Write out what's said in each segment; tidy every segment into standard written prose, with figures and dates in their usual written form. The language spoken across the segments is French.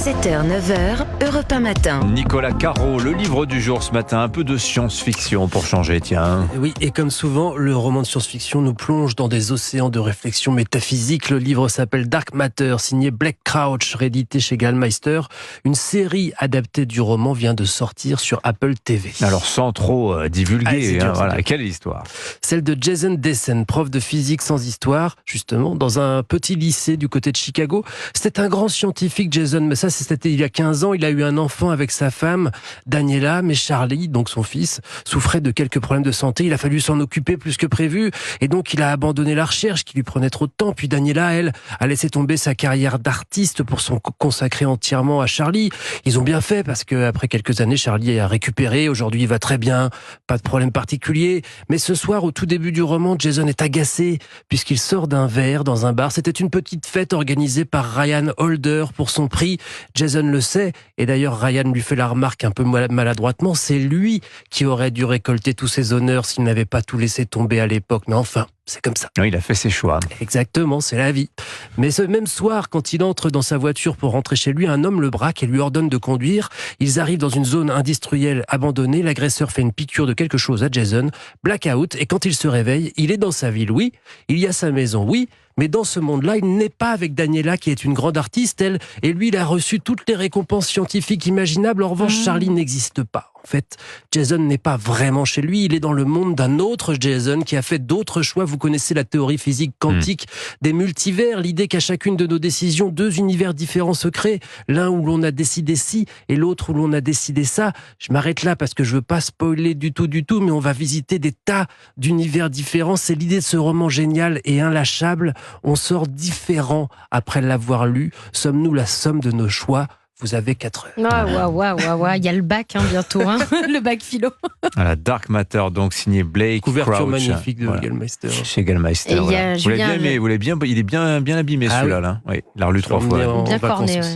7h, 9h, Europe 1 matin. Nicolas Caro, le livre du jour ce matin, un peu de science-fiction pour changer, tiens. Oui, et comme souvent, le roman de science-fiction nous plonge dans des océans de réflexion métaphysique. Le livre s'appelle Dark Matter, signé Blake Crouch, réédité chez Gallmeister. Une série adaptée du roman vient de sortir sur Apple TV. Alors sans trop divulguer, voilà. Quelle est l'histoire? Celle de Jason Dessen, prof de physique sans histoire, justement, dans un petit lycée du côté de Chicago. C'était un grand scientifique, Jason, mais ça c'était il y a 15 ans. Il a eu un enfant avec sa femme, Daniela, mais Charlie, donc son fils, souffrait de quelques problèmes de santé. Il a fallu s'en occuper plus que prévu, et donc il a abandonné la recherche qui lui prenait trop de temps. Puis Daniela, elle, a laissé tomber sa carrière d'artiste pour se consacrer entièrement à Charlie. Ils ont bien fait, parce que après quelques années, Charlie a récupéré. Aujourd'hui, il va très bien, pas de problème particulier. Mais ce soir, au tout début du roman, Jason est agacé, puisqu'il sort d'un verre dans un bar. C'était une petite fête organisée par Ryan Holder pour son prix. Jason le sait, et d'ailleurs Ryan lui fait la remarque un peu maladroitement, c'est lui qui aurait dû récolter tous ces honneurs s'il n'avait pas tout laissé tomber à l'époque. Mais enfin, c'est comme ça. Non, il a fait ses choix. Exactement, c'est la vie. Mais ce même soir, quand il entre dans sa voiture pour rentrer chez lui, un homme le braque et lui ordonne de conduire. Ils arrivent dans une zone industrielle abandonnée. L'agresseur fait une piqûre de quelque chose à Jason. Blackout, et quand il se réveille, il est dans sa ville, oui. Il y a sa maison, oui. Mais dans ce monde-là, il n'est pas avec Daniela, qui est une grande artiste, elle. Et lui, il a reçu toutes les récompenses scientifiques imaginables. En revanche, Charlie n'existe pas. En fait, Jason n'est pas vraiment chez lui. Il est dans le monde d'un autre Jason qui a fait d'autres choix. Vous connaissez la théorie physique quantique des multivers. L'idée qu'à chacune de nos décisions, deux univers différents se créent. L'un où l'on a décidé ci et l'autre où l'on a décidé ça. Je m'arrête là parce que je veux pas spoiler du tout, mais on va visiter des tas d'univers différents. C'est l'idée de ce roman génial et inlâchable. On sort différent après l'avoir lu. Sommes-nous la somme de nos choix? Vous avez 4 heures. Il y a le bac bientôt, le bac philo. Voilà, Dark Matter, donc signé Blake Couverture Crouch. magnifique de Gallmeister. Chez Gallmeister. Et il y a Vous l'avez bien aimé, il est bien abîmé celui-là. Là. Oui, il l'a relu 3 fois. Bien corné. Ouais.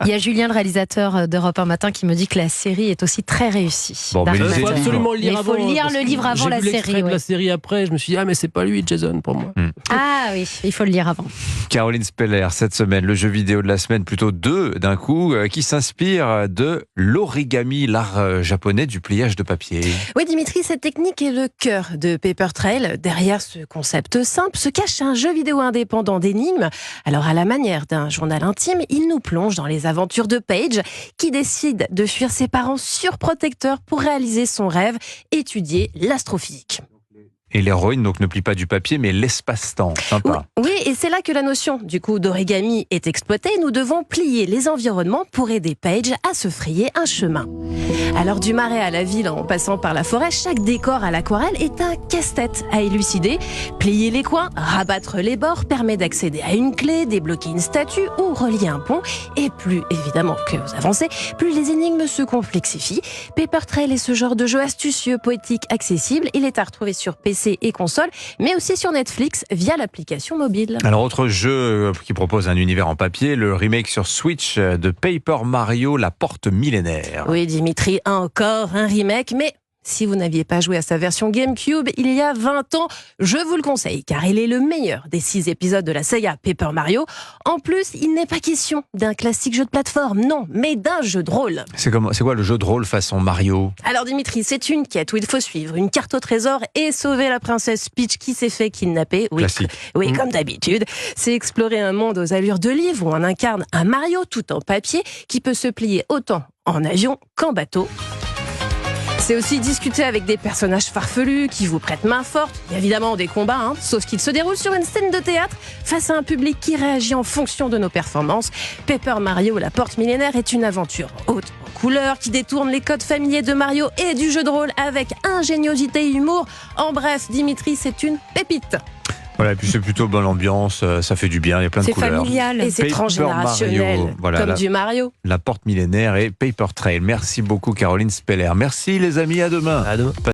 Il y a Julien, le réalisateur d'Europe 1 matin, qui me dit que la série est aussi très réussie. Bon, mais il faut absolument le lire avant. Il faut lire le livre avant la série. J'ai vu l'extrait de la série après, je me suis dit, mais c'est pas lui, Jason, pour moi. Ah oui, il faut le lire avant. Caroline Speller, cette semaine, le jeu vidéo de la semaine, plutôt 2 d'un coup, qui s'inspire de l'origami, l'art japonais du pliage de papier. Oui, Dimitri, cette technique est le cœur de Paper Trail. Derrière ce concept simple se cache un jeu vidéo indépendant d'énigmes. Alors, à la manière d'un journal intime, il nous plonge dans les aventures de Paige, qui décide de fuir ses parents surprotecteurs pour réaliser son rêve, étudier l'astrophysique. Et l'héroïne donc ne plie pas du papier, mais l'espace-temps. Sympa. Oui, et c'est là que la notion d'origami est exploitée. Nous devons plier les environnements pour aider Paige à se frayer un chemin. Alors du marais à la ville, en passant par la forêt, chaque décor à l'aquarelle est un casse-tête à élucider. Plier les coins, rabattre les bords permet d'accéder à une clé, débloquer une statue ou relier un pont. Et plus évidemment que vous avancez, plus les énigmes se complexifient. Paper Trail est ce genre de jeu astucieux, poétique, accessible. Il est à retrouver sur PC et console, mais aussi sur Netflix via l'application mobile. Alors, autre jeu qui propose un univers en papier, le remake sur Switch de Paper Mario, la porte millénaire. Oui, Dimitri, encore un remake, mais si vous n'aviez pas joué à sa version GameCube il y a 20 ans, je vous le conseille, car il est le meilleur des 6 épisodes de la saga Paper Mario. En plus, il n'est pas question d'un classique jeu de plateforme, non, mais d'un jeu de rôle. C'est quoi le jeu de rôle façon Mario? Alors Dimitri, c'est une quête où il faut suivre une carte au trésor et sauver la princesse Peach qui s'est fait kidnapper. Oui, classique. Oui, comme d'habitude. C'est explorer un monde aux allures de livre où on incarne un Mario tout en papier qui peut se plier autant en avion qu'en bateau. C'est aussi discuter avec des personnages farfelus qui vous prêtent main forte. Il y a évidemment des combats, sauf qu'ils se déroulent sur une scène de théâtre face à un public qui réagit en fonction de nos performances. Paper Mario, la porte millénaire, est une aventure haute en couleurs qui détourne les codes familiers de Mario et du jeu de rôle avec ingéniosité et humour. En bref, Dimitri, c'est une pépite. Voilà, et puis c'est plutôt bonne ambiance, ça fait du bien, il y a plein de couleurs. C'est familial. Et c'est transgénérationnel, comme du Mario. La porte millénaire et Paper Trail. Merci beaucoup Caroline Speller. Merci les amis, à demain. À demain.